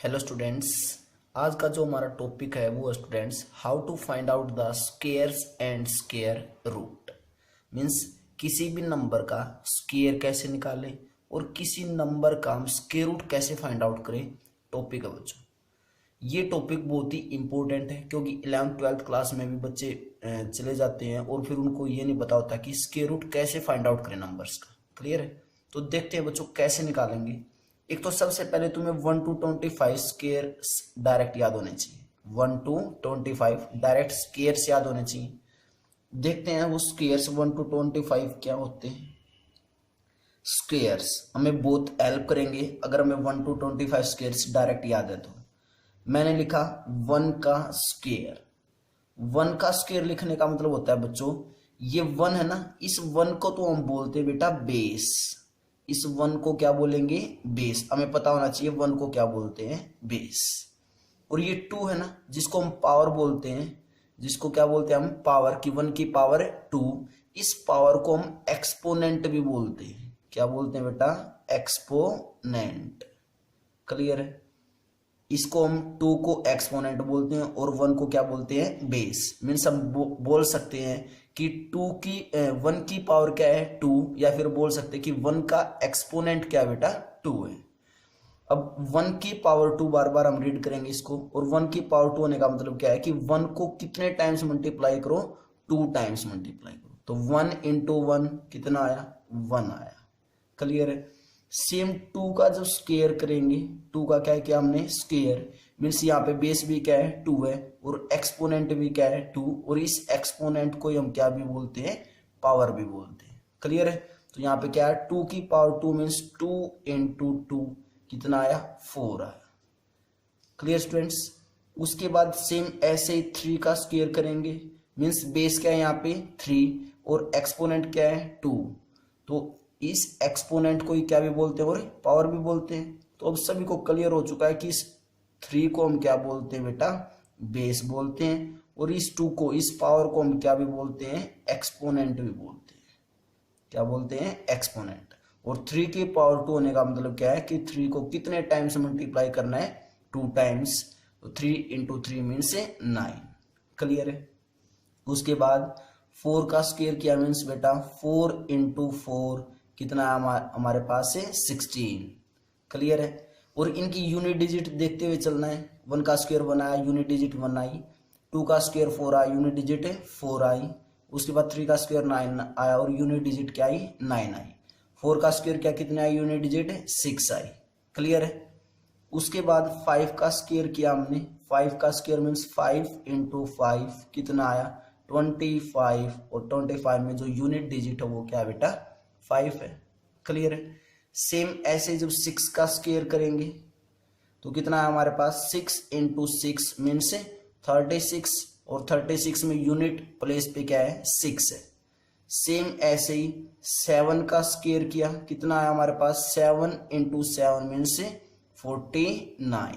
Hello students. आज का जो हमारा टॉपिक है वो students how to find out the squares and square root. Means किसी भी नंबर का स्क्वेयर कैसे निकालें और किसी नंबर का हम स्क्वेयर रूट कैसे फाइंड आउट करें, टॉपिक है बच्चों। ये टॉपिक बहुत ही इंपॉर्टेंट है क्योंकि 11th-12th क्लास में भी बच्चे चले जाते हैं और फिर उनको ये नहीं पता होता कि स्क्वेयर रूट कैसे फाइंड आउट करें नंबर्स का। क्लियर है? तो देखते हैं बच्चों कैसे निकालेंगे। एक तो सबसे पहले तुम्हें 1 to 25 स्क्वेयर डायरेक्ट याद होने चाहिए। 1 to 25 डायरेक्ट स्क्वेयर्स याद होने चाहिए। देखते हैं वो स्क्वेयर्स 1 to 25 क्या होते हैं। स्क्वेयर्स हमें बहुत हेल्प करेंगे अगर हमें 1 to 25 स्क्वेयर्स डायरेक्ट याद है। तो मैंने लिखा 1 का स्क्वेयर। 1 का स्क्वेयर लिखने का मतलब होता है बच्चों, ये 1 है ना, इस 1 को तो हम बोलते हैं बेटा बेस। इस 1 को क्या बोलेंगे? बेस। हमें पता होना चाहिए 1 को क्या बोलते हैं, बेस। और ये 2 है ना, जिसको हम पावर बोलते हैं, जिसको क्या बोलते हैं हम, पावर की। 1 की पावर 2। इस पावर को हम एक्सपोनेंट भी बोलते हैं। क्या बोलते हैं बेटा? एक्सपोनेंट। क्लियर है? इसको हम 2 को एक्सपोनेंट बोलते हैं और 1 को क्या बोलते हैं? बेस। मीन्स हम बोल सकते हैं कि 1 की पावर क्या है? 2। या फिर बोल सकते हैं कि 1 का एक्सपोनेंट क्या है बेटा? 2 है। अब 1 की पावर 2 बार बार हम रीड करेंगे इसको, और 1 की पावर 2 होने का मतलब क्या है कि 1 को कितने टाइम्स मल्टीप्लाई करो? 2 टाइम्स मल्टीप्लाई करो। तो 1 into 1 कितना आया? 1 आया। क्लियर है? सेम 2 का जब स्क्वायर करेंगे, 2 का क्या है कि हमने स्क्वायर, मीन्स यहाँ पे बेस भी क्या है? 2 है, और एक्सपोनेंट भी क्या है? 2। और इस एक्सपोनेंट को हम क्या भी बोलते हैं? पावर भी बोलते हैं। क्लियर है? तो यहाँ पे क्या है? 2 की पावर 2 मीन्स 2 into 2 कितना आया? 4 आया। Clear students? उसके बाद सेम ऐसे ही 3 का स्क्वायर करेंगे, मीन्स बेस क्या है यहाँ पे? 3, और एक्सपोनेंट क्या है? 2। तो इस एक्सपोनेंट को ही क्या भी बोलते हैं? और पावर भी बोलते हैं। तो अब सभी को क्लियर हो चुका है कि इस 3 को हम क्या बोलते हैं बेटा? बेस बोलते हैं। और इस 2 को, इस पावर को हम क्या भी बोलते हैं? एक्सपोनेंट भी बोलते हैं। क्या बोलते हैं? एक्सपोनेंट। और 3 की पावर 2 होने का मतलब क्या है कि 3 को कितने टाइम्स मल्टीप्लाई करना है? 2 टाइम्स। तो 3 into 3 मीन्स 9। क्लियर है? उसके बाद 4 का स्क्वायर किया, मीन्स बेटा 4 into 4 कितना हमारे पास है? 16। क्लियर है? और इनकी यूनिट डिजिट देखते हुए चलना है। 1 का स्क्वायर 1 आया, यूनिट डिजिट 1 आई। 2 का स्क्वायर 4 आया, यूनिट डिजिट 4 आई। उसके बाद 3 का स्क्वायर 9 आया और यूनिट डिजिट क्या आई? 9 आई। 4 का स्क्वायर क्या कितने आई? यूनिट डिजिट 6 आई। क्लियर है? उसके बाद 5 का स्क्वायर किया हमने। 5 का स्क्वायर मीन्स 5 into 5 कितना आया? 25। और 25 में जो यूनिट डिजिट है वो क्या है बेटा? 5 है। क्लियर है? सेम ऐसे जब 6 का स्क्वायर करेंगे तो कितना है हमारे पास? 6 into 6 मीन्स 36। और 36 में यूनिट प्लेस पे क्या है? 6 है। सेम ऐसे ही 7 का स्क्वायर किया, कितना है हमारे पास? 7 into 7 मीन्स 49।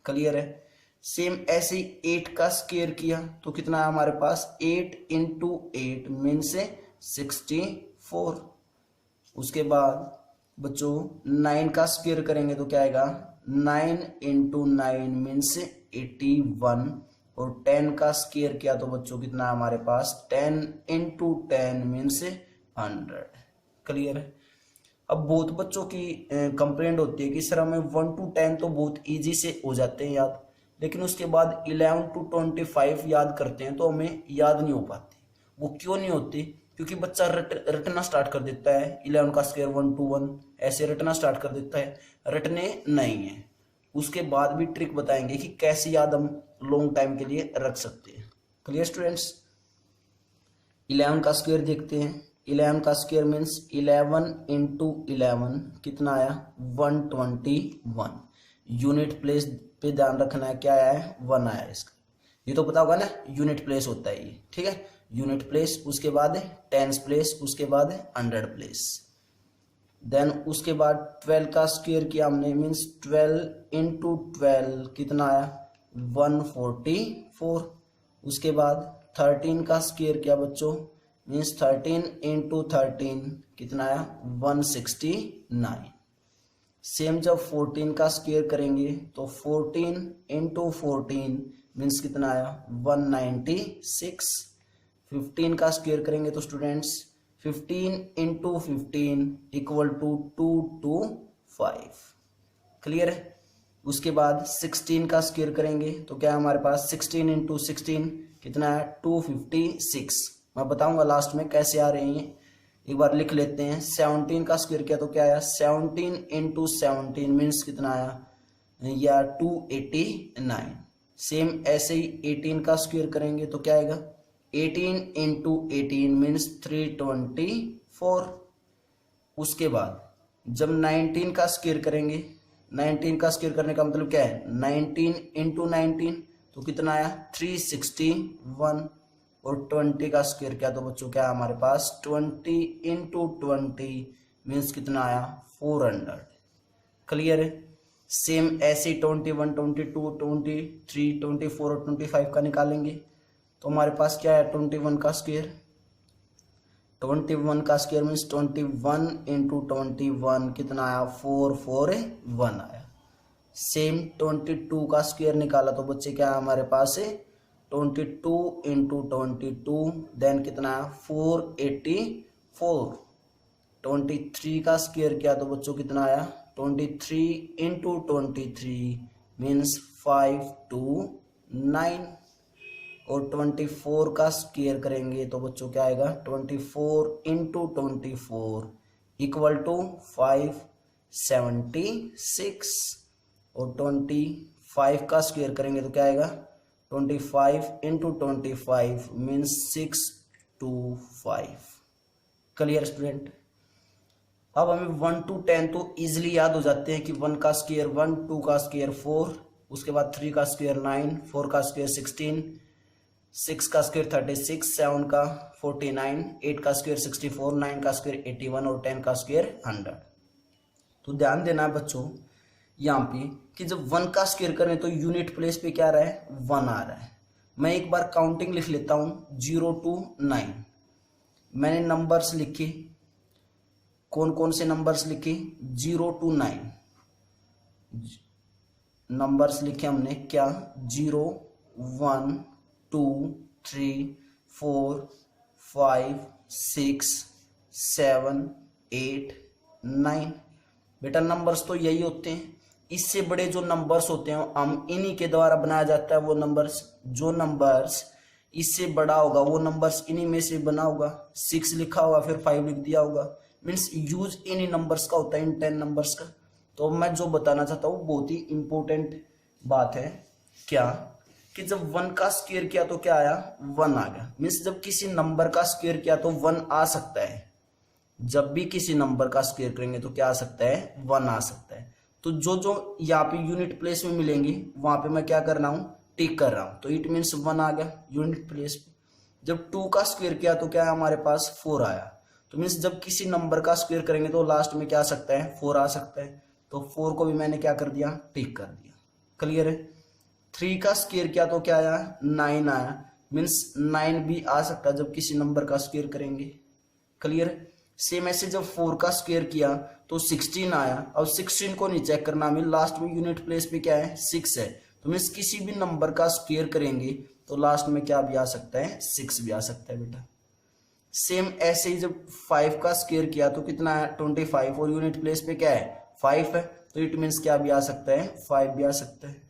क्लियर है? सेम ऐसे ही 8 का स्क्वायर किया तो कितना है हमारे पास? 8 into 8 मीन्स 64। उसके बाद बच्चों 9 का स्क्वायर करेंगे तो क्या आएगा? 9 into 9 मीन्स 81। और 10 का स्क्वायर किया तो बच्चों कितना है हमारे पास? 10 into 10 मीन्स 100। क्लियर है? अब बहुत बच्चों की कंप्लेंट होती है कि सर हमें 1 to 10 तो बहुत इजी से हो जाते हैं याद, लेकिन उसके बाद 11 to 25 याद करते हैं तो हमें याद नहीं हो पाती। वो क्यों नहीं होती? क्योंकि बच्चा रटना स्टार्ट कर देता है। 11 का स्क्वायर 1 to 1 ऐसे रटना स्टार्ट कर देता है, रटने नहीं है। उसके बाद भी ट्रिक बताएंगे कि कैसे याद हम लॉन्ग टाइम के लिए रख सकते हैं। Clear students? 11 का स्क्वायर देखते हैं। 11 का स्क्वायर मीन्स 11 into 11 कितना आया? 121। यूनिट प्लेस पे ध्यान रखना है, क्या आया है? 1 आया इसका। ये तो पता होगा ना, यूनिट प्लेस होता है ये। ठीक है? यूनिट प्लेस, उसके बाद टेंस प्लेस, उसके बाद 100 प्लेस। देन उसके बाद 12 का स्क्वायर किया हमने, मीन्स 12 into 12 कितना आया? 144। उसके बाद 13 का स्क्वायर किया बच्चों, मीन्स 13 into 13 कितना आया? 169। सेम जब 14 का स्क्वायर करेंगे तो 14 इंटू 14 मीन्स कितना आया 196। 15 का स्क्वायर करेंगे तो students 15 into 15 equal to 225। Clear है। उसके बाद 16 का स्क्वायर करेंगे तो क्या है हमारे पास 16 इंटू 16 कितना है 256। मैं बताऊंगा लास्ट में कैसे आ रहे हैं, एक बार लिख लेते हैं। 17 का स्क्वायर किया तो क्या आया 17 इंटू 17 मीन्स कितना आया या 289। सेम ऐसे ही 18 का स्क्वायर करेंगे तो क्या आएगा 18 इंटू 18 मीन्स 324। उसके बाद जब 19 का स्क्वायर करेंगे, 19 का स्क्वायर करने का मतलब क्या है 19 इंटू 19 तो कितना आया 361। और 20 का स्क्वायर किया तो बच्चों क्या है हमारे पास 20 इंटू 20 मीन्स कितना आया 400। क्लियर है। सेम ऐसे 21 22 23 24 और 25 का निकालेंगे तो हमारे पास क्या है 21 का स्क्वायर। 21 का स्क्वायर मीन्स 21 इंटू 21 कितना आया 441 आया। सेम 22 का स्क्वायर निकाला तो बच्चे क्या है हमारे पास है 22 इंटू 22 देन कितना है 484। 23 का स्क्वायर किया तो बच्चों कितना आया 23 इंटू 23 मीन्स 529। और 24 का स्क्वायर करेंगे तो बच्चों क्या आएगा 24 इंटू 24 इक्वल टू 576। और 25 का स्क्वायर करेंगे तो क्या आएगा 25 इंटू 25 मीन्स 625। Clear student. अब हमें 1 to 10 तो इजिली याद हो जाते हैं कि 1 का स्क्वायर 1, 2 का स्क्वायर 4, उसके बाद 3 का स्क्वायर 9, 4 का स्क्वायर 16, 6 का स्क्वायर 36, 7 का 49, 8 का स्क्वायर 64, 9 का स्क्वायर 81 और 10 का स्क्वायर 100। तो ध्यान देना है बच्चों यहाँ पे कि जब 1 का स्क्वायर करें तो यूनिट प्लेस पे क्या आ रहा है 1 आ रहा है। मैं एक बार काउंटिंग लिख लेता हूँ 0 to 9। मैंने नंबर्स लिखे, कौन कौन से नंबर्स लिखे 0 to 9 नंबर्स लिखे हमने क्या 0 1 2 3 4 5 6 7 8 9। बेटा नंबर्स तो यही होते हैं। इससे बड़े जो नंबर्स होते हैं हम इन्हीं के द्वारा बनाया जाता है। वो नंबर्स जो नंबर्स इससे बड़ा होगा वो नंबर्स इन्हीं में से बना होगा। 6 लिखा होगा फिर 5 लिख दिया होगा मीन्स यूज इन्हीं नंबर्स का होता है, इन 10 नंबर्स का। तो मैं जो बताना चाहता हूँ बहुत ही इंपॉर्टेंट बात है क्या कि जब 1 का स्क्वायर किया तो क्या आया 1 आ गया। मीन्स जब किसी नंबर का स्क्वायर किया तो 1 आ सकता है। जब भी किसी नंबर का स्क्वायर करेंगे तो क्या आ सकता है 1 आ सकता है। तो जो जो यहाँ पे यूनिट प्लेस में मिलेंगे वहां पे मैं क्या कर रहा हूँ टिक कर रहा हूँ। तो इट मीन्स 1 आ गया यूनिट प्लेस पे। जब 2 का स्क्वायर किया तो क्या है हमारे पास 4 आया। तो मीन्स जब किसी नंबर का स्क्वायर करेंगे तो लास्ट में क्या आ सकता है 4 आ सकता है। तो 4 को भी मैंने क्या कर दिया टिक कर दिया। क्लियर है। 3 का स्क्वायर किया तो क्या आया 9 आया। मीन्स 9 भी आ सकता है जब किसी नंबर का स्क्वायर करेंगे। क्लियर। सेम ऐसे जब 4 का स्क्वायर किया तो 16 आया। अब 16 को नहीं चेक करना हमें, लास्ट में यूनिट प्लेस पे क्या है 6 है। तो मीन्स किसी भी नंबर का स्क्वायर करेंगे तो लास्ट में क्या भी आ सकता है 6 भी आ सकता है बेटा। सेम ऐसे ही जब 5 का स्क्वायर किया तो कितना है 25 और यूनिट प्लेस पे क्या है 5 है। तो इट मीन्स क्या भी आ सकता है 5 भी आ सकता है।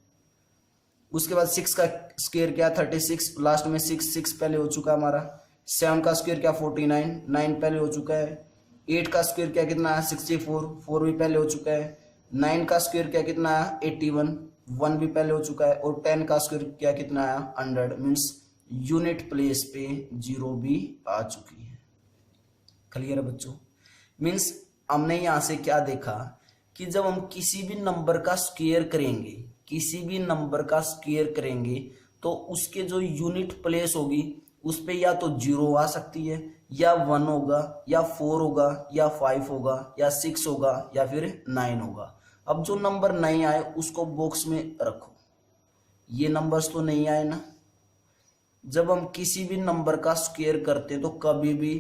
उसके बाद 6 का स्क्वायर क्या 36, लास्ट में 6 पहले हो चुका है हमारा। 7 का स्क्वायर क्या 49, 9 पहले हो चुका है। 8 का स्क्वायर क्या कितना है 64, 4 भी पहले हो चुका है। 9 का स्क्वायर क्या कितना है 81, 1 भी पहले हो चुका है। और 10 का स्क्वायर क्या कितना है 100 मीन्स यूनिट प्लेस पे 0 भी आ चुकी है। क्लियर है बच्चों। मीन्स हमने यहां से क्या देखा कि जब हम किसी भी नंबर का स्क्वायर करेंगे, किसी भी नंबर का स्क्वायर करेंगे तो उसके जो यूनिट प्लेस होगी उस पे या तो 0 आ सकती है या 1 होगा या 4 होगा या 5 होगा या 6 होगा या फिर 9 होगा। अब जो नंबर नहीं आए उसको बॉक्स में रखो। ये नंबर्स तो नहीं आए ना। जब हम किसी भी नंबर का स्क्वायर करते हैं तो कभी भी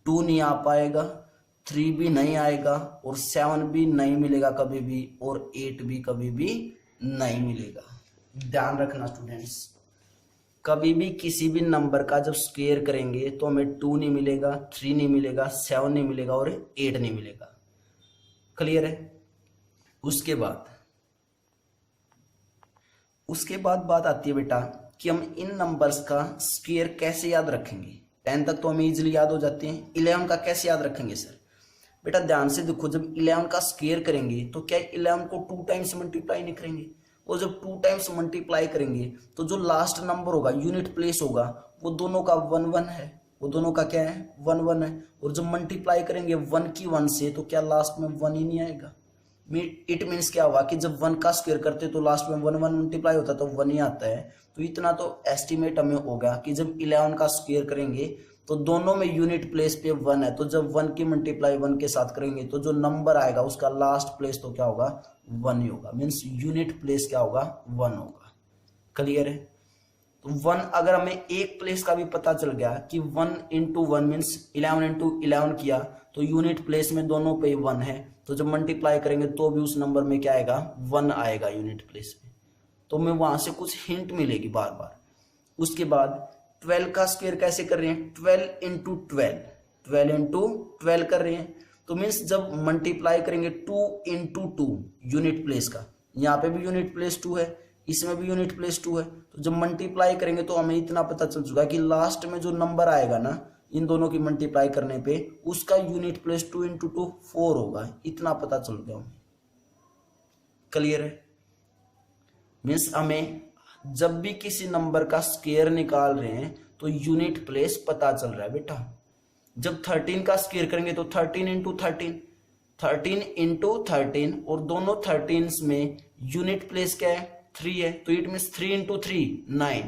2 नहीं आ पाएगा, 3 भी नहीं आएगा और 7 भी नहीं मिलेगा कभी भी, और 8 भी कभी भी नहीं मिलेगा। ध्यान रखना स्टूडेंट्स, कभी भी किसी भी नंबर का जब स्क्वायर करेंगे तो हमें 2 नहीं मिलेगा, 3 नहीं मिलेगा, 7 नहीं मिलेगा और 8 नहीं मिलेगा। क्लियर है? उसके बाद बात आती है बेटा कि हम इन नंबर्स का स्क्वायर कैसे याद रखेंगे। 10 तक तो हमें इजीली याद हो जाते हैं, 11 का कैसे याद रखेंगे सर? बेटा ध्यान से देखो, जब 11 का स्क्वायर करेंगे तो क्या 11 को 2 टाइम्स मल्टीप्लाई नहीं करेंगे? और जब 2 टाइम्स मल्टीप्लाई करेंगे तो जो लास्ट नंबर होगा, यूनिट प्लेस होगा, वो दोनों का 1 1 है। वो दोनों का क्या है? 1 1 है। और जब मल्टीप्लाई करेंगे 1 की 1 से तो क्या लास्ट में 1 ही नहीं आएगा? इट मीन्स क्या हुआ कि जब 1 का स्क्वायर करते तो लास्ट में 1 1 मल्टीप्लाई होता तो 1 ही आता है। तो इतना तो एस्टिमेट हमें होगा कि जब 11 का स्क्वायर करेंगे तो दोनों में यूनिट प्लेस पे 1 है, तो जब 1 की मल्टीप्लाई 1 के साथ करेंगे तो जो नंबर आएगा उसका लास्ट प्लेस तो क्या होगा? 1 ही होगा। मीन्स यूनिट प्लेस क्या होगा? 1 होगा। क्लियर है? तो 1 अगर हमें एक प्लेस का भी पता चल गया कि 1 इंटू 1 मीन्स 11 इंटू 11 किया तो यूनिट प्लेस में दोनों पे 1 है, तो जब मल्टीप्लाई करेंगे तो भी उस नंबर में क्या आएगा? 1 आएगा यूनिट प्लेस में। तो हमें वहां से कुछ हिंट मिलेगी बार बार। उसके बाद 12 का स्क्वायर कैसे कर रहे हैं? 12 इंटू 12 इंटू 12 कर रहे हैं, तो मीन्स जब मल्टीप्लाई करेंगे 2 इंटू 2 यूनिट प्लेस का, यहाँ पे भी यूनिट प्लेस 2 है, इसमें भी यूनिट प्लेस 2 है, तो जब मल्टीप्लाई करेंगे तो हमें इतना पता चल चुका है कि लास्ट में जो नंबर आएगा ना इन दोनों की मल्टीप्लाई करने पे उसका यूनिट प्लेस 2 इंटू 2 4 होगा। इतना पता चल गया हमें। क्लियर है? मीन्स हमें जब भी किसी नंबर का स्क्वायर निकाल रहे हैं तो यूनिट प्लेस पता चल रहा है बेटा। जब 13 का स्क्वायर करेंगे तो 13 इंटू 13 इंटू 13 और दोनों 13 में यूनिट प्लेस क्या है? 3 है, तो इट मीन्स 3 इंटू 3 9।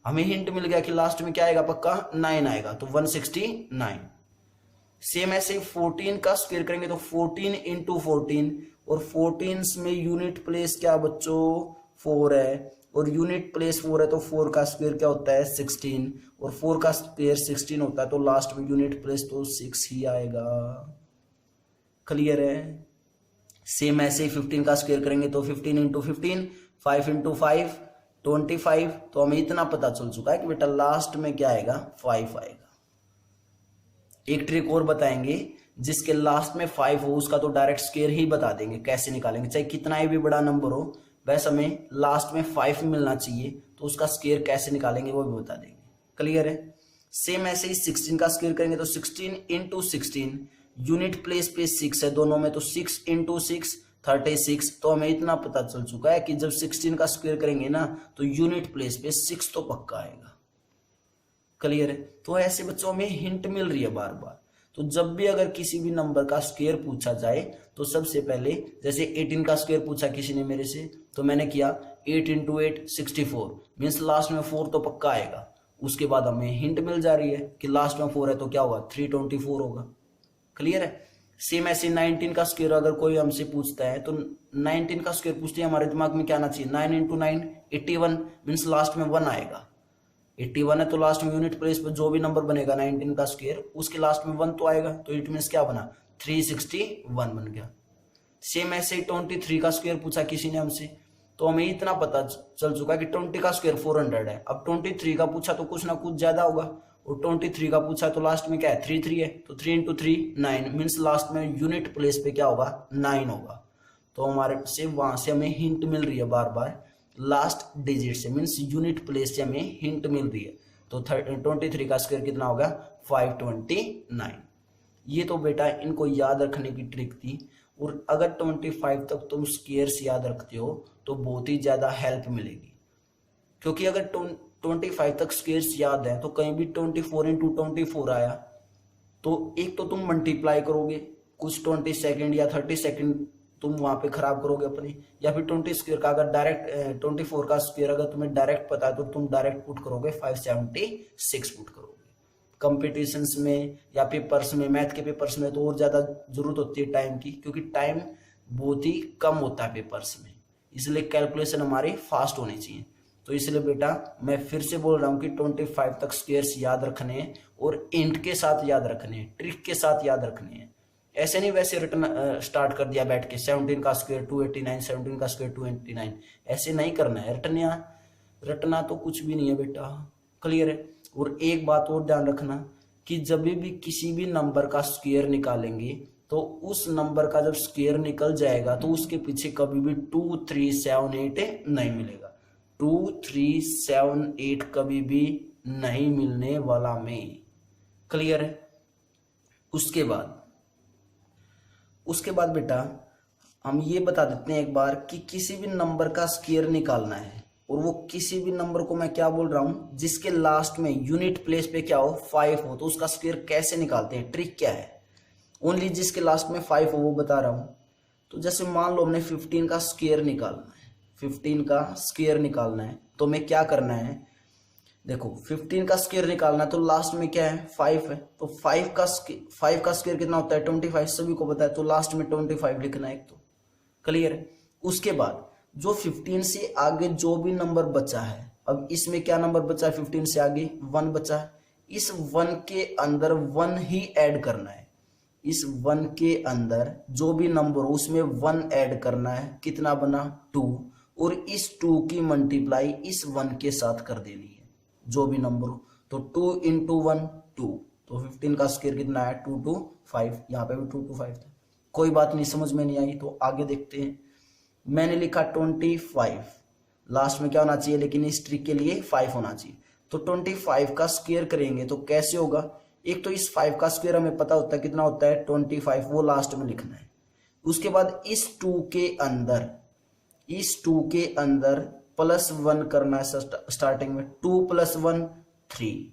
हमें हिंट मिल गया कि लास्ट में क्या आएगा? पक्का 9 आएगा, तो 169। सेम ऐसे 14 का स्क्वायर करेंगे तो 14 इंटू 14 और 14 में यूनिट प्लेस क्या बच्चों? 4 है, और यूनिट प्लेस 4 है तो 4 का स्क्वायर क्या होता है? 16, और 4 का स्क्वायर 16 होता है तो लास्ट में यूनिट प्लेस तो 6 ही आएगा। क्लियर है? सेम ऐसे ही 15 का स्क्वायर करेंगे तो 15 इंटू 15 5 इंटू 5 25, तो हमें इतना पता चल चुका है कि बेटा लास्ट में क्या आएगा? 5 आएगा। एक ट्रिक और बताएंगे, जिसके लास्ट में 5 हो उसका तो डायरेक्ट स्क्वायर ही बता देंगे कैसे निकालेंगे, चाहे कितना ही भी बड़ा नंबर हो, बस हमें लास्ट में 5 मिलना चाहिए, तो उसका स्क्वायर कैसे निकालेंगे वो भी बता देंगे। क्लियर है? सेम ऐसे ही 16 का स्क्वायर करेंगे तो 16 इंटू 16 यूनिट प्लेस पे 6 है दोनों में, तो 6 इंटू 6 36। तो हमें इतना पता चल चुका है कि जब 16 का स्क्वायर करेंगे ना तो यूनिट प्लेस पे 6 तो पक्का आएगा। क्लियर है? तो ऐसे बच्चों में हिंट मिल रही है बार बार। तो जब भी अगर किसी भी नंबर का स्क्वायर पूछा जाए तो सबसे पहले, जैसे 18 का स्क्वायर पूछा किसी ने मेरे से, तो मैंने किया 8 इंटू 8 64, मीन्स लास्ट में 4 तो पक्का आएगा। उसके बाद हमें हिंट मिल जा रही है कि लास्ट में 4 है तो क्या होगा? 324 होगा। क्लियर है? सेम ऐसे 19 का स्क्वायर अगर कोई हमसे पूछता है तो 19 का स्क्वायर पूछते हैं, हमारे दिमाग में क्या आना चाहिए? 9 इंटू 9 81, मीन्स लास्ट में 1 आएगा। 81 है तो लास्ट में यूनिट प्लेस पर जो भी नंबर बनेगा 19 का स्क्वायर उसके लास्ट में 1 तो आएगा, तो इट मीन्स क्या बना? 361 बन गया। सेम ऐसे ही 23 का स्क्वायर पूछा किसी ने हमसे, तो हमें इतना पता चल चुका कि 20 का स्क्वायर 400 है। अब 23 का पूछा तो कुछ ना कुछ ज्यादा होगा, और 23 का पूछा तो लास्ट में क्या है? 3 है, तो 3 इंटू 3 9, मीन्स लास्ट में यूनिट प्लेस पे क्या होगा? 9 होगा। तो हमारे से वहां से हमें हिंट मिल रही है बार बार लास्ट डिजिट से, मीन्स यूनिट प्लेस से हमें हिंट मिल रही है। तो 23 का स्क्वायर कितना होगा? 529। ये तो बेटा इनको याद रखने की ट्रिक थी, और अगर 25 तक तुम स्क्वायर्स याद रखते हो तो बहुत ही ज्यादा हेल्प मिलेगी, क्योंकि अगर 25 तक स्क्वायर्स याद है तो कहीं भी 24 इंटू 24 आया तो एक तो तुम मल्टीप्लाई करोगे, कुछ 20 सेकेंड या 30 सेकेंड तुम वहां पे खराब करोगे अपनी, या फिर 20 स्क्वायर का अगर डायरेक्ट 24 का स्क्वायर अगर तुम्हें डायरेक्ट पता है तो तुम डायरेक्ट पुट करोगे 576 पुट करोगे। कंपटीशंस में या पेपर्स में, मैथ के पेपर्स में तो और ज्यादा जरूरत होती है टाइम की, क्योंकि टाइम बहुत ही कम होता है पेपर्स में, इसलिए कैलकुलेशन हमारी फास्ट होनी चाहिए। तो इसलिए बेटा मैं फिर से बोल रहा हूँ कि 25 तक स्क्वायर्स याद रखने हैं, और इंट के साथ याद रखने हैं, ट्रिक के साथ याद रखने हैं। ऐसे नहीं वैसे रटना स्टार्ट कर दिया बैठ के 17 का स्क्वायर 289, 17 का स्क्वायर 289, ऐसे नहीं करना है। रटना तो कुछ भी नहीं है बेटा, क्लियर है। और एक बात और ध्यान रखना कि जब भी किसी भी नंबर का स्क्वायर निकालेंगे तो उस नंबर का जब स्क्वायर निकल जाएगा तो उसके पीछे कभी भी 2378 नहीं मिलेगा। 2378 कभी भी नहीं मिलने वाला में, क्लियर है। उसके बाद बेटा हम ये बता देते हैं एक बार कि किसी भी नंबर का स्क्वायर निकालना है, और वो किसी भी नंबर को मैं क्या बोल रहा हूं जिसके लास्ट में यूनिट प्लेस पे क्या हो 5 हो, तो उसका स्क्वायर कैसे निकालते हैं, ट्रिक क्या है। ओनली जिसके लास्ट में 5 हो वो बता रहा हूं। तो जैसे मान लो हमने 15 का स्क्वायर निकालना है, 15 का स्क्वायर निकालना है तो हमें क्या करना है, देखो 15 का स्क्वायर निकालना है तो लास्ट में क्या है 5 है, तो 5 का स्क्वायर कितना होता है 25, सभी को पता है, तो लास्ट में 25 लिखना है एक, तो क्लियर है। उसके बाद जो 15 से आगे जो भी नंबर बचा है, अब इसमें क्या नंबर बचा है 15 से आगे 1 बचा है, इस 1 के अंदर 1 ही ऐड करना है। इस 1 के अंदर जो भी नंबर हो उसमें 1 ऐड करना है, कितना बना 2, और इस 2 की मल्टीप्लाई इस 1 के साथ कर देनी है जो भी नंबर हो। तो 2 इंटू 1 2, तो 15 का स्क्वायर कितना है 2 2 5, यहाँ पे भी 2 2 5 था। कोई बात नहीं, समझ में नहीं आई तो आगे देखते हैं। मैंने लिखा 25, लास्ट में क्या होना चाहिए लेकिन इस ट्रिक के लिए 5 होना चाहिए। तो 25 का स्क्वायर करेंगे तो कैसे होगा, एक तो इस 5 का स्क्वायर हमें पता होता है कितना होता है 25, वो लास्ट में लिखना है। उसके बाद इस 2 के अंदर +1 करना है स्टार्टिंग में, 2 + 1 3,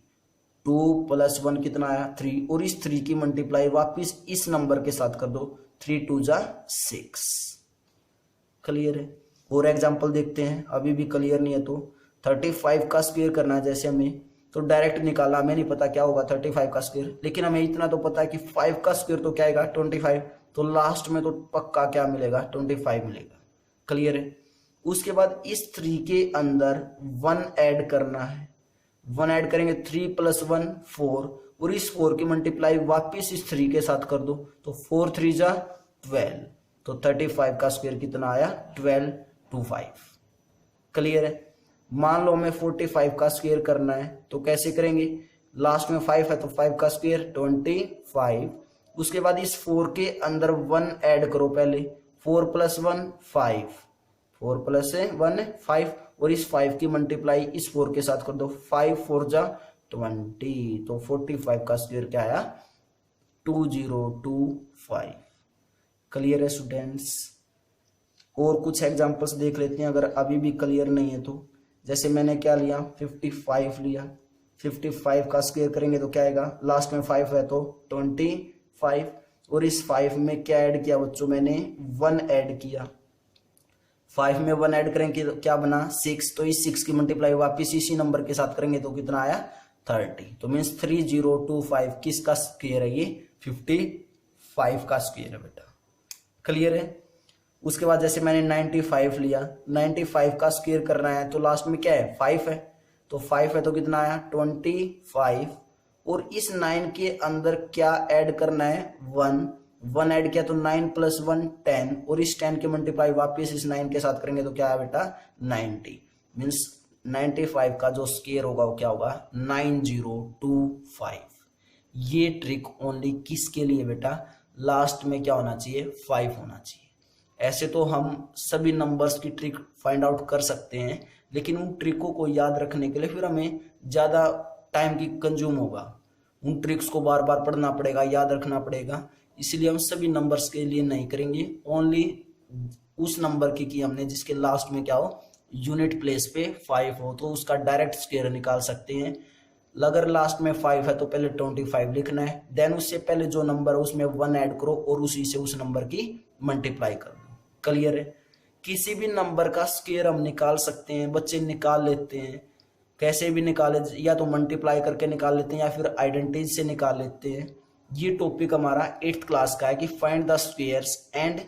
2 + 1 कितना आया 3, और इस 3 की मल्टीप्लाई वापिस इस नंबर के साथ कर दो, 3 2 जा 6, क्लियर है। और एग्जांपल देखते हैं, अभी भी क्लियर नहीं है तो 35 का स्क्वायर करना है जैसे हमें, तो डायरेक्ट निकाला, हमें नहीं पता क्या होगा 35 का स्क्वायर, लेकिन हमें इतना तो पता है कि 5 का स्क्वायर तो क्या आएगा 25, तो लास्ट में तो पक्का क्या मिलेगा 25 मिलेगा, क्लियर है। उसके बाद इस 3 के अंदर 1 ऐड करना है, 1 ऐड करेंगे 3 + 1 4, और इस 4 की मल्टीप्लाई वापिस इस 3 के साथ कर दो, तो 4 3 जा 12, तो 35 का स्क्वायर कितना आया 12 25, क्लियर है। मान लो हमें 45 का स्क्वायर करना है तो कैसे करेंगे, लास्ट में 5 है तो 5 का स्क्वायर 25, उसके बाद इस 4 के अंदर 1 ऐड करो पहले, 4 + 1 5, 4 + 1 5, और इस 5 की मल्टीप्लाई इस 4 के साथ कर दो, 5 4 जा 20, तो 45 का स्क्वायर क्या आया 2025, क्लियर है स्टूडेंट्स। और कुछ एग्जांपल्स देख लेते हैं अगर अभी भी क्लियर नहीं है तो। जैसे मैंने क्या लिया 55 लिया, 55 का स्क्वायर करेंगे तो क्या आएगा, लास्ट में 5 है तो 25, और इस 5 में क्या ऐड किया बच्चों, मैंने 1 ऐड किया, 5 में 1 ऐड करेंगे तो क्या बना 6, तो इस 6 की मल्टीप्लाई वापिस इसी नंबर के साथ करेंगे तो कितना आया 30, तो मीन्स 3025 किसका स्क्वायर है, ये 55 का स्क्वायर है बेटा, क्लियर है। उसके बाद जैसे मैंने 95 लिया, 95 का स्क्वायर करना है तो लास्ट में क्या है 5 है, तो 5 है तो कितना आया 25, और इस 9 के अंदर क्या ऐड करना है 1 ऐड किया तो 9 + 1 10, और इस 10 के मल्टीप्लाई वापस इस 9 के साथ करेंगे तो क्या है बेटा 90, मीन्स 95 का जो स्क्वायर होगा वो क्या होगा 9025। ये ट्रिक ओनली किसके लिए बेटा, लास्ट में क्या होना चाहिए 5 होना चाहिए। ऐसे तो हम सभी नंबर्स की ट्रिक फाइंड आउट कर सकते हैं, लेकिन उन ट्रिकों को याद रखने के लिए फिर हमें ज़्यादा टाइम की कंज्यूम होगा, उन ट्रिक्स को बार बार पढ़ना पड़ेगा, याद रखना पड़ेगा, इसलिए हम सभी नंबर्स के लिए नहीं करेंगे, ओनली उस नंबर की हमने जिसके लास्ट में क्या हो यूनिट प्लेस पे 5 हो तो उसका डायरेक्ट स्क्वायर निकाल सकते हैं। अगर लास्ट में 5 है तो पहले 25 लिखना है, देन उससे पहले जो नंबर है उसमें 1 ऐड करो और उसी से उस नंबर की मल्टीप्लाई कर दो, क्लियर है। किसी भी नंबर का स्क्वायर हम निकाल सकते हैं, बच्चे निकाल लेते हैं, कैसे भी निकाले, या तो मल्टीप्लाई करके निकाल लेते हैं या फिर आइडेंटिटी से निकाल लेते हैं। ये टॉपिक हमारा 8th क्लास का है कि find the squares and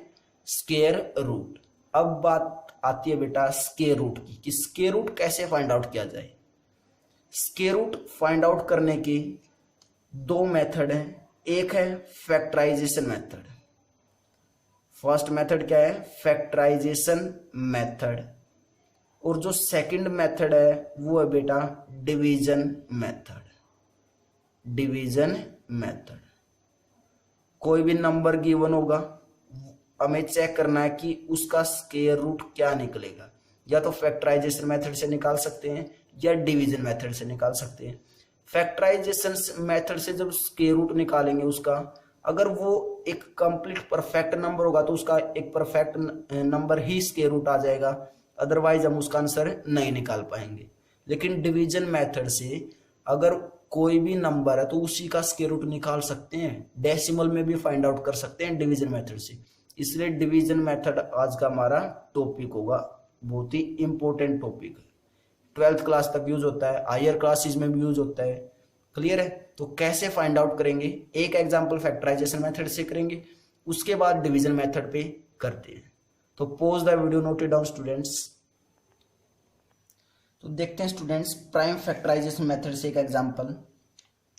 square root. अब बात आती है बेटा स्क्वायर रूट की, कि स्क्वायर रूट कैसे फाइंड आउट किया जाए। स्क्वायर रूट फाइंड आउट करने के 2 मेथड हैं, एक है फैक्टराइजेशन मेथड, फर्स्ट मेथड क्या है, फैक्टराइजेशन मेथड, और जो सेकंड मेथड है वो है बेटा डिवीजन मेथड। डिवीजन मेथड, कोई भी नंबर गिवन होगा, हमें चेक करना है कि उसका स्क्वायर रूट क्या निकलेगा। या तो फैक्टराइजेशन मेथड से निकाल सकते हैं या डिवीजन मेथड से निकाल सकते हैं। फैक्टराइजेशन मेथड से जब स्क्वायर रूट निकालेंगे उसका, अगर वो एक कंप्लीट परफेक्ट नंबर होगा तो उसका एक परफेक्ट नंबर ही स्क्वायर रूट आ जाएगा, अदरवाइज हम उसका आंसर नहीं निकाल पाएंगे। लेकिन डिवीजन मेथड से अगर कोई भी नंबर है तो उसी का स्क्वायर रूट निकाल सकते हैं, डेसिमल में भी फाइंड आउट कर सकते हैं डिवीजन मेथड से। इसलिए डिवीजन मेथड आज का हमारा टॉपिक होगा, बहुत ही इंपॉर्टेंट टॉपिक है। 12th क्लास तक यूज होता है, हायर क्लासेस में भी यूज होता है। क्लियर है? तो कैसे फाइंड आउट करेंगे, एक एग्जांपल फैक्टराइजेशन मेथड से करेंगे, उसके बाद डिवीजन मेथड पे करते हैं। तो pause the video, note it down students. तो देखते हैं स्टूडेंट्स प्राइम फैक्टराइजेशन मेथड से एक एग्जांपल।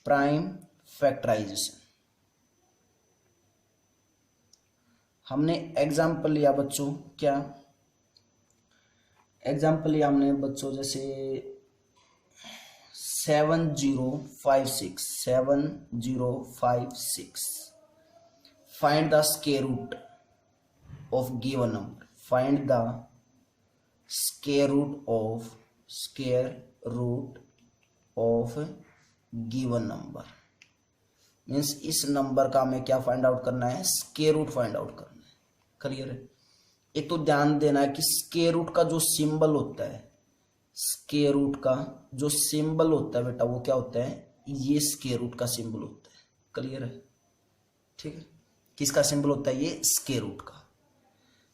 प्राइम फैक्टराइजेशन, हमने एग्जांपल लिया बच्चों, क्या एग्जांपल लिया हमने बच्चों, जैसे 7056 find the square root of given number. Find the square root of given number means इस नंबर का हमें क्या फाइंड आउट करना है, स्क्वायर रूट फाइंड आउट करना है। क्लियर है? एक तो ध्यान देना है कि स्क्वायर रूट का जो सिंबल होता है, स्क्वायर रूट का जो सिंबल होता है बेटा वो क्या होता है, ये स्क्वायर रूट का सिंबल होता है। क्लियर है? ठीक है, किसका सिंबल होता है, ये स्क्वायर रूट का।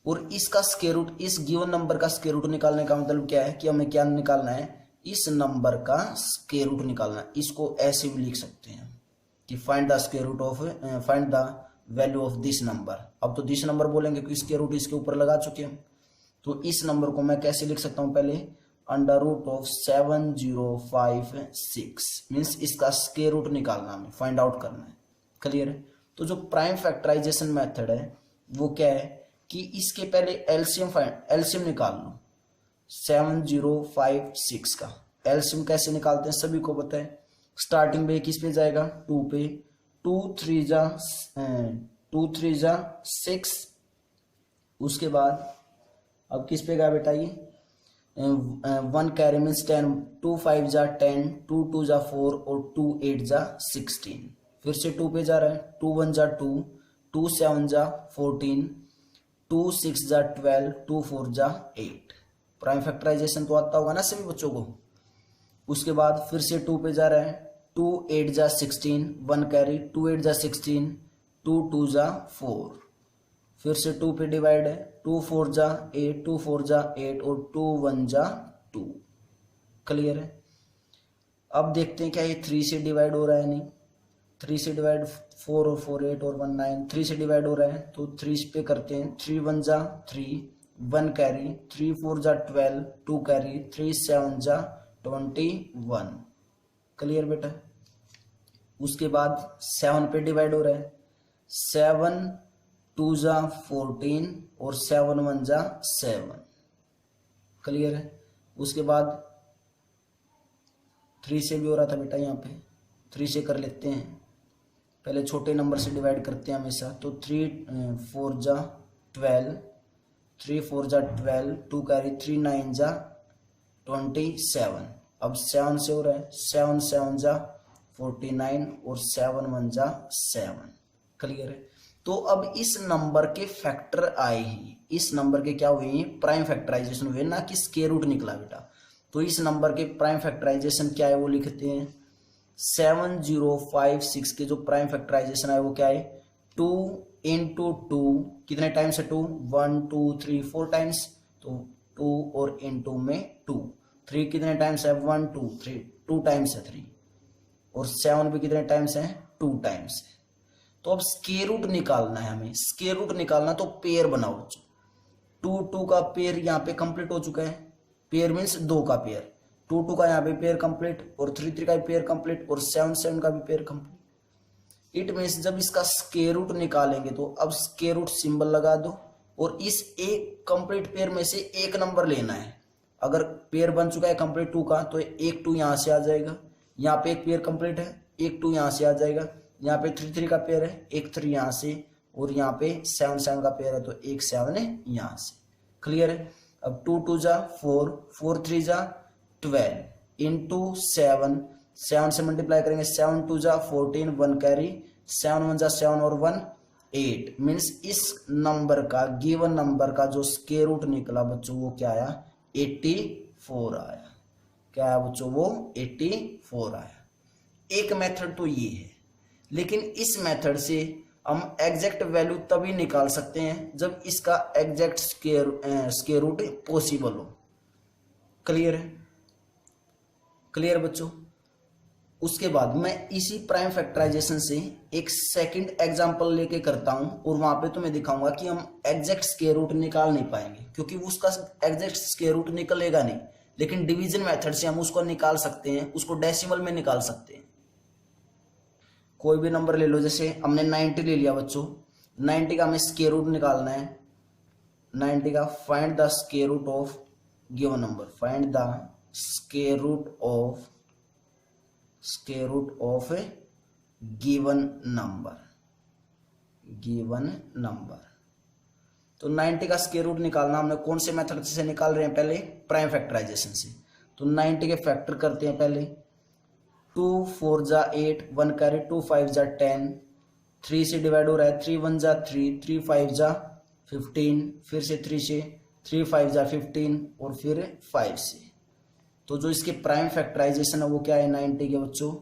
और इसका स्क्वायर रूट, इस गिवन नंबर का स्क्वायर रूट निकालने का मतलब क्या है कि हमें क्या निकालना है, इस नंबर का स्क्वायर रूट निकालना है। इसको ऐसे भी लिख सकते हैं कि find the square root of, find the value of this number. अब तो दिस नंबर बोलेंगे क्योंकि स्क्वायर रूट इसके ऊपर लगा चुके हैं। तो इस नंबर को मैं कैसे लिख सकता हूं, पहले अंडर रूट ऑफ 7056 मीन्स इसका स्क्वायर रूट निकालना, हमें फाइंड आउट करना है। क्लियर है? तो जो प्राइम फैक्टराइजेशन मेथड है वो क्या है कि इसके पहले एलसीएम निकाल लो। 7056 का एलसीएम कैसे निकालते हैं सभी को पता है। स्टार्टिंग में किस पे जाएगा, 2 पे, 2 3 जा 6। उसके बाद अब किस पे गया बेटा, ये 1 कैरी मीन्स 10, 2 5 जा 10, 2 2 जा 4 और 2 8 जा 16। फिर से 2 पे जा रहा है, 2 1 जा 2, 2 7 जा 14, 2 6 जा 12, 2 4 जा 8। प्राइम फैक्टराइजेशन तो आता होगा ना सभी बच्चों को। उसके बाद फिर से 2 पे जा रहा है, 2 8 जा 16, 1 कैरी, 2 8 जा 16, 2 2 जा 4। फिर से 2 पे डिवाइड है, 2 4 जा 8, 2 4 जा 8 और 2 1 जा 2। क्लियर है? अब देखते हैं क्या ये 3 से डिवाइड हो रहा है, नहीं 3 से डिवाइड 4 और 4 8 और 1 9, 3 से डिवाइड हो रहा है तो 3 पे करते हैं, 3 1 जा 3, 1 कैरी, 3 4 जा 12, 2 कैरी, 3 7 जा 21। क्लियर बेटा? उसके बाद 7 पे डिवाइड हो रहा है, 7 2 जा 14 और 7 1 जा 7। क्लियर है? उसके बाद 3 से भी हो रहा था बेटा, यहाँ पे 3 से कर लेते हैं, पहले छोटे नंबर से डिवाइड करते हैं हमेशा। तो 3 4 जा 12, 3 4 जा 12, 2 कैरी, 3 9 जा 27। अब 7 से हो रहा है, 7 7 जा 49 और 7 1 जा 7। क्लियर है? तो अब इस नंबर के फैक्टर आए ही, इस नंबर के क्या हुए, प्राइम फैक्टराइजेशन हुए, ना कि स्क्वायर रूट निकला बेटा। तो इस नंबर के प्राइम फैक्टराइजेशन क्या है वो लिखते हैं। 7056 के जो प्राइम फैक्टराइजेशन है वो क्या है, 2 इंटू 2, कितने टाइम्स है 2, 1 2 3 4 टाइम्स, तो 2 और इंटू में 2, 3 कितने टाइम्स है, 1 2 3, 2 टाइम्स है 3, और 7 भी कितने टाइम्स है, 2 टाइम्स है। तो अब स्क्वायर रूट निकालना है हमें, स्क्वायर रूट निकालना तो पेयर बनाओ बच्चों। 2 2 का पेयर यहाँ पे कंप्लीट हो चुका है, पेयर मीन्स 2 का पेयर, 2 2 का यहाँ पे पेयर कंप्लीट और 3 3 का भी पेयर कंप्लीट और 7 7 का भी पेयर कंप्लीट। इट मीन्स जब इसका स्क्वायर रूट निकालेंगे तो अब स्क्वायर रूट सिंबल लगा दो और इस एक कंप्लीट पेयर में से एक नंबर लेना है। अगर पेयर बन चुका है कंप्लीट 2 का तो एक 2 यहाँ से आ जाएगा, यहाँ पे एक पेयर कंप्लीट है, एक 2 यहाँ से आ जाएगा, यहाँ पे 3 3 का पेयर है, एक 3 यहाँ से, और यहाँ पे 7 7 का पेयर है तो एक 7 है यहाँ से। क्लियर है। अब 2 2 जा 4, 4 3 जा 12 इंटू 7, 7 से मल्टीप्लाई करेंगे, 7 2 जा 14, 1 कैरी, 7 1 जा 7 और 1 8। मीन्स इस नंबर का, गिवन नंबर का जो स्क्वायर रूट निकला बच्चों वो क्या आया, 84 आया। क्या आया बच्चों, वो 84 आया। एक मेथड तो ये है, लेकिन इस मेथड से हम एग्जैक्ट वैल्यू तभी निकाल सकते हैं जब इसका एग्जैक्ट स्क्वायर रूट पॉसिबल हो। क्लियर है, क्लियर बच्चों। उसके बाद मैं इसी प्राइम फैक्टराइजेशन से एक सेकंड एग्जांपल लेके करता हूं और वहां पे तुम्हें दिखाऊंगा कि हम एग्जैक्ट स्क्वायर रूट निकाल नहीं पाएंगे क्योंकि उसका एग्जैक्ट स्क्वायर रूट निकलेगा नहीं, लेकिन डिवीजन मेथड से हम उसको निकाल सकते हैं, उसको डेसिमल में निकाल सकते हैं। कोई भी नंबर ले लो, जैसे हमने 90 ले लिया बच्चों, 90 का हमें स्क्वायर रूट निकालना है। 90 का find the square root of given number, find the square root of a given number. तो 90 का स्क्वायर रूट निकालना हमने कौन से मेथड से निकाल रहे हैं, पहले प्राइम फैक्टराइजेशन से। तो 90 के फैक्टर करते हैं पहले, 2 4 जा 8, 1 कैरी, 2 5 जा 10, 3 से डिवाइड हो रहा है, 3 1 जा 3, 3 5 जा 15, फिर से 3 से, 3 5 जा 15 और फिर 5 से। तो जो इसके प्राइम फैक्टराइजेशन है वो क्या है 90 के बच्चों,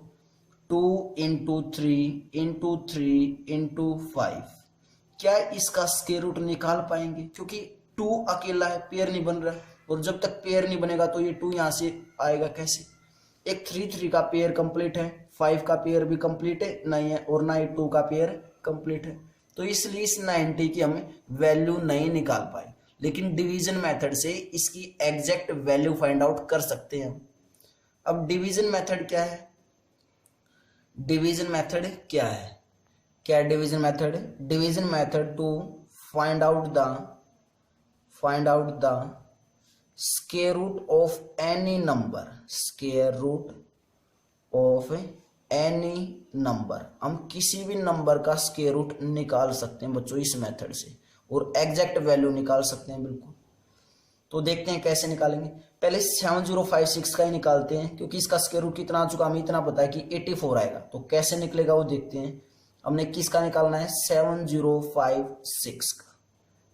2 इंटू 3 इंटू 3 इंटू 5। क्या इसका स्क्वायर रूट निकाल पाएंगे, क्योंकि 2 अकेला है, पेयर नहीं बन रहा है, और जब तक पेयर नहीं बनेगा तो ये 2 यहाँ से आएगा कैसे। एक 3 3 का पेयर कंप्लीट है, 5 का पेयर भी कंप्लीट है नहीं है, और ना ही 2 का पेयर कंप्लीट है। तो इसलिए इस 90 की हम वैल्यू नहीं निकाल पाए, लेकिन डिवीजन मेथड से इसकी एग्जैक्ट वैल्यू फाइंड आउट कर सकते हैं। अब डिवीजन मेथड क्या है, डिवीजन मेथड क्या है, क्या division method, division method to find out the square root of any number, square root of any number. हम किसी भी नंबर का स्क्वायर रूट निकाल सकते हैं बच्चों इस मेथड से, और एग्जैक्ट वैल्यू निकाल सकते हैं बिल्कुल। तो देखते हैं कैसे निकालेंगे। पहले 7056 का ही निकालते हैं, क्योंकि इसका स्क्वायर रूट कितना आ चुका हमें इतना पता है कि 84 आएगा। तो कैसे निकलेगा वो देखते हैं। हमने किसका निकालना है, 7056 का।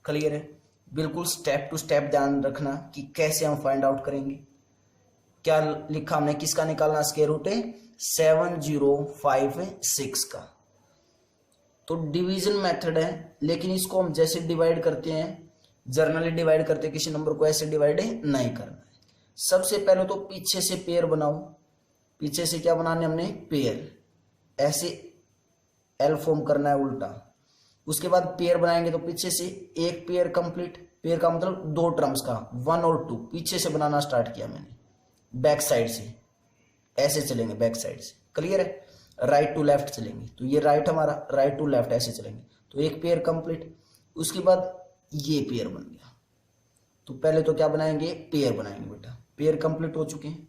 क्लियर है, बिल्कुल स्टेप टू स्टेप ध्यान रखना कि कैसे हम फाइंड आउट करेंगे। क्या लिखा हमने, किसका निकालना स्क्वायर रूट है, 7056 का। तो डिवीजन मेथड है, लेकिन इसको हम जैसे डिवाइड करते हैं, जर्नली डिवाइड करते हैं, किसी नंबर को ऐसे डिवाइड नहीं करना है। सबसे पहले तो पीछे से पेयर बनाओ। पीछे से क्या बनाने हमने, पेयर, ऐसे एल फॉर्म करना है उल्टा। उसके बाद पेयर बनाएंगे तो पीछे से एक पेयर कंप्लीट, पेयर का मतलब 2 टर्म्स का, 1 और 2 पीछे से बनाना स्टार्ट किया मैंने, बैक साइड से ऐसे चलेंगे, बैक साइड से। क्लियर है, राइट टू लेफ्ट चलेंगे, तो ये राइट हमारा, राइट टू लेफ्ट ऐसे चलेंगे, तो एक पेयर कंप्लीट। उसके बाद ये पेयर बन गया। तो पहले तो क्या बनाएंगे, पेयर बनाएंगे बेटा, पेयर कंप्लीट हो चुके हैं।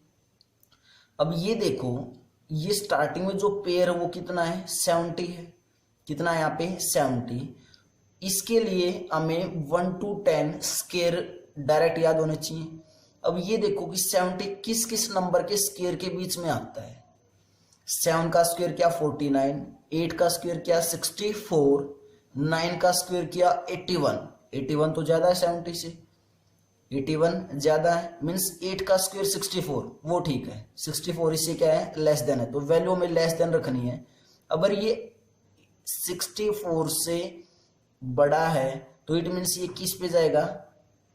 अब ये देखो, ये स्टार्टिंग में जो पेयर है वो कितना है, 70 है। कितना है यहाँ पे, 70। इसके लिए हमें 1 to 10 स्क्वायर डायरेक्ट याद होने चाहिए। अब ये देखो कि 70 किस किस नंबर के स्क्वायर के बीच में आता है। 7 का स्क्वायर क्या 49, 8 का स्क्वायर क्या 64, 9 का स्क्वायर क्या 81। 81 तो ज्यादा है 70 से, 81 ज्यादा है, मीन्स 8 का स्क्वायर 64, वो ठीक है। 64 इससे क्या है, लेस देन है, तो वैल्यू में लेस देन रखनी है। अगर ये 64 से बड़ा है तो इट मीन्स ये किस पे जाएगा,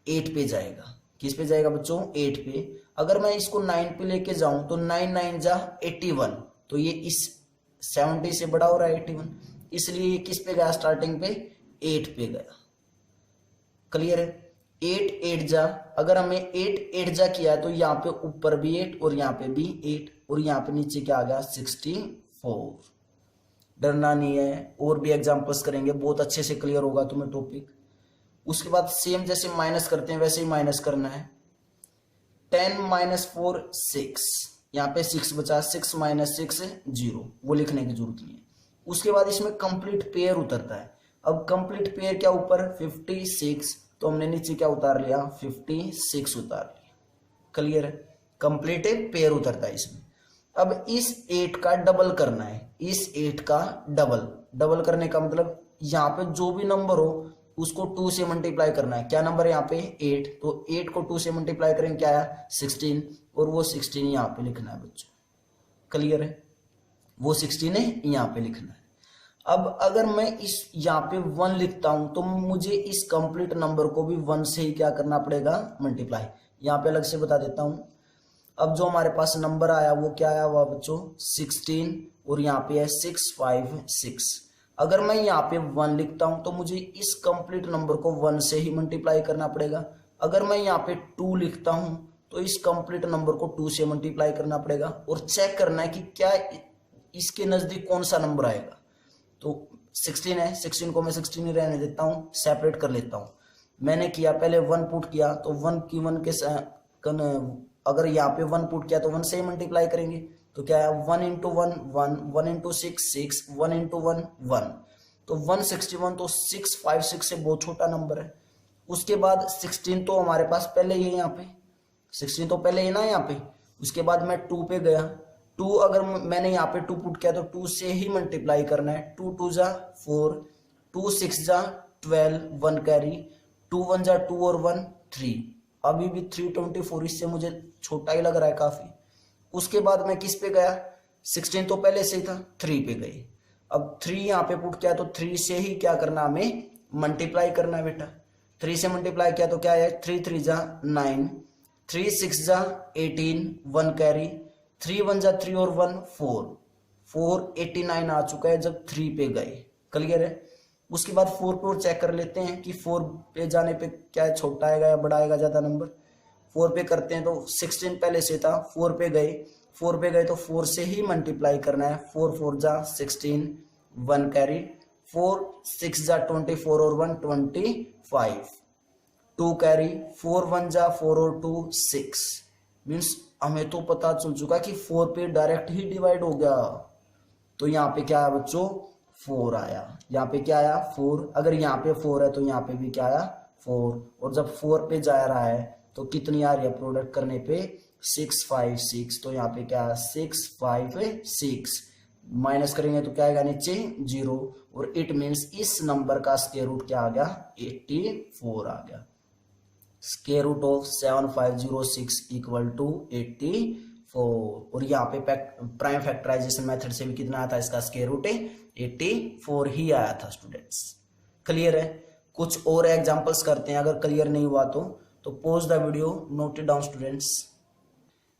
8 पे जाएगा। किस पे जाएगा बच्चों, 8 पे। अगर मैं इसको 9 पे लेके जाऊं तो 9 9 जा 81, तो ये इस 70 से बड़ा हो रहा है 81, इसलिए ये किस पे गया, स्टार्टिंग पे 8 पे गया। क्लियर है, 8 8 जा, अगर हमें 8 8 जा किया तो यहाँ पे ऊपर भी 8 और यहाँ पे भी 8 और यहाँ पे नीचे क्या आ गया 64। डरना नहीं है, और भी एग्जांपल्स करेंगे, बहुत अच्छे से क्लियर होगा तुम्हें टॉपिक। उसके बाद सेम जैसे माइनस करते हैं वैसे ही माइनस करना है। 10 माइनस 4 6, यहाँ पे 6 बचा, 6 माइनस 6 0, वो लिखने की जरूरत नहीं है। उसके बाद इसमें कंप्लीट पेयर उतरता है। अब कंप्लीट पेयर क्या ऊपर 56, तो हमने नीचे क्या उतार लिया 56 उतार लिया। क्लियर है, कंप्लीट पेयर उतरता है इसमें। अब इस 8 का डबल करना है, इस 8 का डबल करने का मतलब यहाँ पे जो भी नंबर हो उसको 2 से मल्टीप्लाई करना है। क्या नंबर है यहाँ पे 8, तो 8 को 2 से मल्टीप्लाई करेंगे क्या आया 16, और वो 16 यहाँ पे लिखना है बच्चों। क्लियर है, वो 16 है यहाँ पे लिखना है। अब अगर मैं इस यहाँ पे 1 लिखता हूं तो मुझे इस कंप्लीट नंबर को भी 1 से ही क्या करना पड़ेगा मल्टीप्लाई। यहाँ पे अलग से बता देता हूं। अब जो हमारे पास नंबर आया वो क्या आया हुआ बच्चों 16, और यहाँ पे है 656। अगर मैं यहाँ पे 1 लिखता हूं तो मुझे इस कंप्लीट नंबर को 1 से ही मल्टीप्लाई करना पड़ेगा। अगर मैं यहाँ पे 2 लिखता हूं तो इस कंप्लीट नंबर को 2 से मल्टीप्लाई करना पड़ेगा, और चेक करना है कि क्या इसके नजदीक कौन सा नंबर आएगा। तो 16 है, 16 को मैं 16 ही रहने देता हूँ, सेपरेट कर लेता हूँ। मैंने किया पहले 1 पुट किया, तो 1 की 1 के अगर यहाँ पे 1 पुट किया तो 1 से ही मल्टीप्लाई करेंगे, तो क्या है 1 इंटू 1 1, 1 इंटू 6 6, 1 इंटू 1 1, तो 161, तो 656 से बहुत छोटा नंबर है। उसके बाद 16 तो हमारे पास पहले ही है, यहाँ पे 16 तो पहले ही ना यहाँ पे। उसके बाद मैं 2 पे गया, 2 अगर मैंने यहाँ पे 2 पुट किया तो 2 से ही मल्टीप्लाई करना है। 2 2 जा 4, 2 6 जा 12, 1 कैरी, 2 1 जा 2 और 1 3, अभी भी 324, इससे मुझे छोटा ही लग रहा है काफी। उसके बाद मैं किस पे गया 16 तो पहले से ही था, 3 पे गए। अब 3 यहाँ पे पुट किया तो 3 से ही क्या करना हमें मल्टीप्लाई करना है बेटा। 3 से मल्टीप्लाई किया तो क्या है 3 3 जा 9, 3 6 जा 18, 1 कैरी, 3 1 जा 3 और 1 4, 489 आ चुका है जब 3 पे गए। क्लियर है। उसके बाद 4 पे और चेक कर लेते हैं कि 4 पे जाने पे क्या है, छोटा आएगा या बड़ा आएगा ज्यादा नंबर। 4 पे करते हैं तो 16 पहले से था, 4 पे गए, 4 पे गए तो 4 से ही मल्टीप्लाई करना है। 4 4 जा 16, 1 कैरी, 4 6 जा 24 और 1 25, 2 कैरी, 4 1 जा 4 और 2 6। मीन्स हमें तो पता चल चुका कि 4 पे डायरेक्ट ही डिवाइड हो गया। तो यहाँ पे क्या आया बच्चों 4 आया। यहाँ पे क्या आया 4, अगर यहाँ पे 4 है तो यहाँ पे भी क्या आया 4, और जब 4 पे जा रहा है तो कितनी आ रही है प्रोडक्ट करने पे 6 5 6, तो यहाँ पे क्या है 6 5 6, माइनस करेंगे तो क्या आएगा नीचे 0, और इट मीन्स इस नंबर का स्क्वायर रूट क्या आ गया 84 आ गया। Square root of 7506 equal to 84, और यहाँ पे प्राइम फैक्टराइजेशन मेथड से भी कितना आया था इसका स्क्वायर रूट 84 ही आया था स्टूडेंट्स। क्लियर है। कुछ और एग्जांपल्स करते हैं, अगर क्लियर नहीं हुआ तो pause the video, note it down students.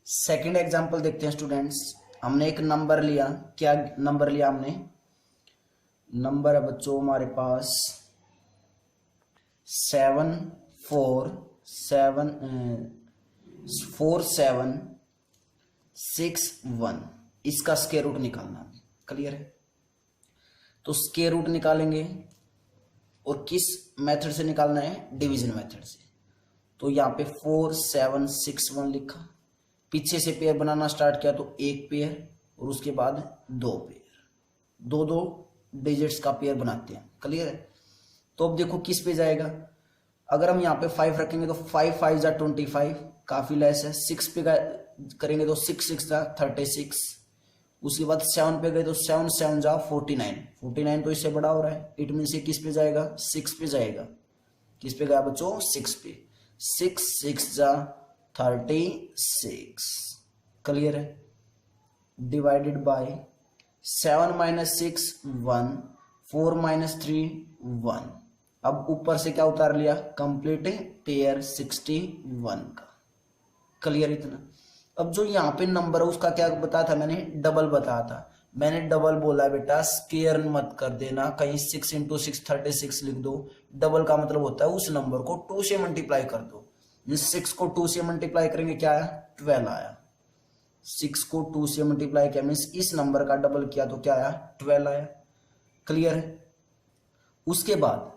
Second example देखते हैं स्टूडेंट्स। हमने एक नंबर लिया, क्या नंबर लिया हमने, नंबर है बच्चों हमारे पास 7 4 7 4 7 6 1, इसका स्क्वायर रूट निकालना है। क्लियर है। तो स्क्वायर रूट निकालेंगे, और किस मेथड से निकालना है डिवीजन मेथड से। तो यहाँ पे 4 7 6 1 लिखा, पीछे से पेयर बनाना स्टार्ट किया तो एक पेयर, और उसके बाद 2 पेयर, 2 2 डिजिट्स का पेयर बनाते हैं। क्लियर है। तो अब देखो किस पे जाएगा, अगर हम यहाँ पे 5 रखेंगे तो 5 5 जा 25, काफी लेस है। 6 पे करेंगे तो 6 6 जा 36, उसके बाद 7 पे गए तो 7 7 जा 49, 49 तो इससे बड़ा हो रहा है, इट मीन से किस पे जाएगा 6 पे जाएगा। किस पे गया बच्चों 6 पे, 6 6 जा 36। क्लियर है। Divided by 7 minus 6 1, 4 minus 3 1। अब ऊपर से क्या उतार लिया कंप्लीट पेयर 61 का। क्लियर इतना। अब जो यहाँ पे नंबर है उसका क्या बताया था मैंने, डबल बताया था। मैंने डबल बोला बेटा, स्केयर मत कर देना, कहीं 6 इंटू 6 36 लिख दो। डबल का मतलब होता है उस नंबर को 2 से मल्टीप्लाई कर दो। 6 को 2 से मल्टीप्लाई करेंगे क्या आया 12 आया। 6 को 2 से मल्टीप्लाई किया मीन्स इस नंबर का डबल किया तो क्या आया 12 आया। क्लियर है। उसके बाद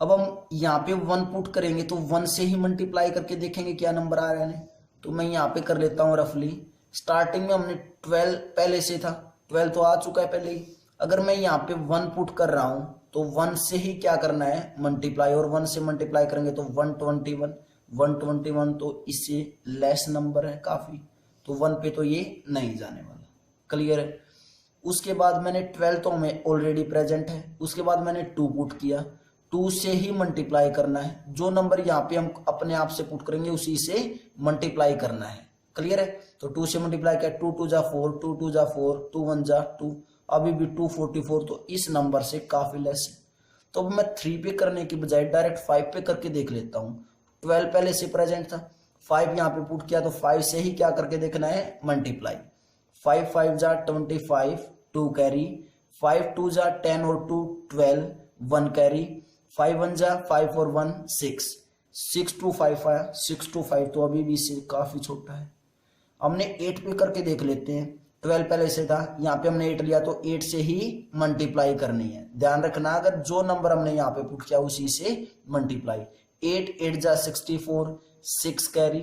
अब हम यहाँ पे 1 पुट करेंगे तो 1 से ही मल्टीप्लाई करके देखेंगे क्या नंबर आ रहा है। तो मैं यहाँ पे कर लेता हूँ रफली। स्टार्टिंग में हमने 12 पहले से था, 12 तो आ चुका है पहले ही। अगर मैं यहाँ पे 1 पुट कर रहा हूँ तो 1 से ही क्या करना है मल्टीप्लाई, और 1 से मल्टीप्लाई करेंगे तो 121, 121 तो इससे लेस नंबर है काफी, तो 1 पे तो ये नहीं जाने वाला। क्लियर है। उसके बाद मैंने 12 तो हमें ऑलरेडी प्रेजेंट है। उसके बाद मैंने 2 पुट किया, 2 से ही मल्टीप्लाई करना है, जो नंबर यहाँ पे हम अपने आप से पुट करेंगे उसी से मल्टीप्लाई करना है। क्लियर है। तो 2 से मल्टीप्लाई किया, 2 2 जा 4, 2 2 जा 4, 2 1 जा 2, अभी भी 244, तो इस नंबर से काफी लेस है। तो अब मैं 3 पे करने की बजाय डायरेक्ट 5 पे करके देख लेता हूँ। 12 पहले से प्रेजेंट था, 5 यहाँ पे पुट किया, तो 5 से ही क्या करके देखना है मल्टीप्लाई। 5 5 जा 25, 2 कैरी, 5 2 जा 10 और 2 12, 1 कैरी, 5 1 जा 5 और 1 6, 6 2 5 आया, 6 2 5 तो अभी भी इससे काफी छोटा है। हमने 8 पे करके देख लेते हैं। 12 पहले से था, यहाँ पे हमने 8 लिया तो 8 से ही मल्टीप्लाई करनी है। ध्यान रखना अगर जो नंबर हमने यहाँ पे पुट किया उसी से मल्टीप्लाई। 8 8 जा 64, 6 कैरी,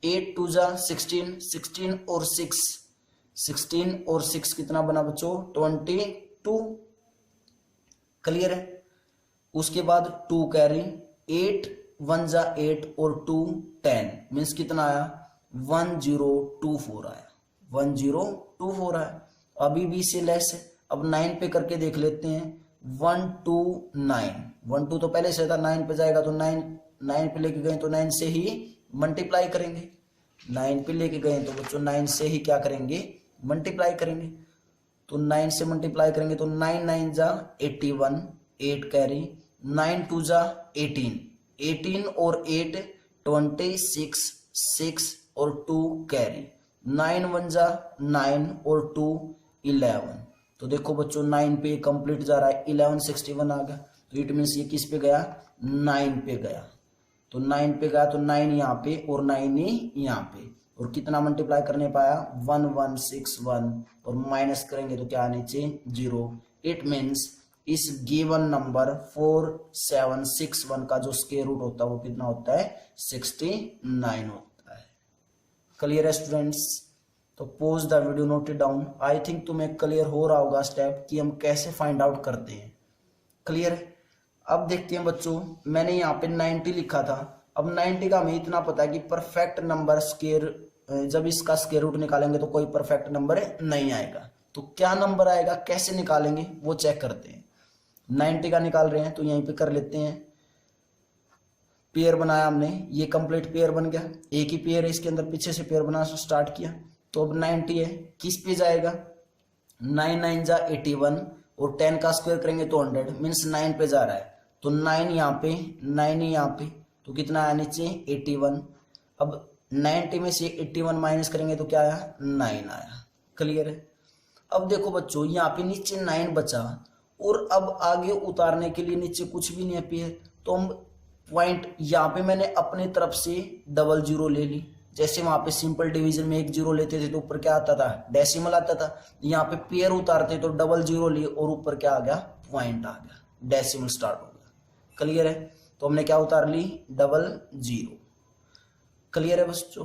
8 2 जा 16, 16 और 6, 16 और 6 कितना बना बच्चों 22। क्लियर है। उसके बाद 2 कैरी, 8 1 जा 8 और 2 10, मीन्स कितना आया 1024 आया, 1024 आया, अभी भी से लेस है। अब 9 पे करके देख लेते हैं। 1 2 9, 1 2 तो पहले से था, 9 पे जाएगा तो 9 पे लेके गए तो 9 से ही मल्टीप्लाई करेंगे। 9 पे लेके गए तो बच्चों 9 से ही क्या करेंगे मल्टीप्लाई करेंगे। तो 9 से मल्टीप्लाई करेंगे तो 9 9 जा 81, 8 कैरी, 9 2 जा 18, 18 और 8 26, 6 और 2 कैरी, 9 1 जा 9 और 2 11। तो देखो बच्चों 9 पे कंप्लीट जा रहा है, 11 61 आ गया, तो इट मीन्स ये किस पे गया 9 पे गया। तो 9 पे गया तो 9 यहाँ पे और 9 ही यहाँ पे, और कितना मल्टीप्लाई करने पाया 1161, और माइनस करेंगे तो क्या नीचे 0। इट मीन्स इस गिवन नंबर 4761 का जो स्क्वायर रूट होता है वो कितना होता है 69 होता है। क्लियर है स्टूडेंट्स। तो pose the video, note it down. I think तुम्हें क्लियर हो रहा होगा स्टेप कि हम कैसे फाइंड आउट करते हैं। क्लियर है। अब देखते हैं बच्चों, मैंने यहाँ पे 90 लिखा था। अब 90 का हमें इतना पता है कि परफेक्ट नंबर स्क्वायर, जब इसका स्क्वायर रूट निकालेंगे तो कोई परफेक्ट नंबर नहीं आएगा। तो क्या नंबर आएगा, कैसे निकालेंगे वो चेक करते हैं। 90 का निकाल रहे हैं तो यहीं पे कर लेते हैं। पेयर बनाया हमने, ये कंप्लीट पेयर बन गया, एक ही पेयर है इसके अंदर, पीछे से पेयर बनाना स्टार्ट किया। तो अब 90 है, किस पे जाएगा 9 9 जा 81, और 10 का स्क्वायर करेंगे तो 100, मीन्स 9 पे जा रहा है। तो 9 यहाँ पे, 9 यहाँ पे, तो कितना आया नीचे 81। अब 90 में से 81 माइनस करेंगे तो क्या आया 9 आया। क्लियर है। अब देखो बच्चों यहाँ पे नीचे 9 बचा, और अब आगे उतारने के लिए नीचे कुछ भी नहीं है पेयर, तो हम पॉइंट यहाँ पे मैंने अपनी तरफ से डबल जीरो ले ली। जैसे वहां पे सिंपल डिवीजन में 1 जीरो लेते थे तो ऊपर क्या आता था डेसिमल आता था, यहाँ पे पेयर उतारते तो डबल जीरो लिए और ऊपर क्या आ गया पॉइंट आ गया, डेसिमल स्टार्ट हो गया। क्लियर है। तो हमने क्या उतार ली डबल जीरो। क्लियर है बच्चों।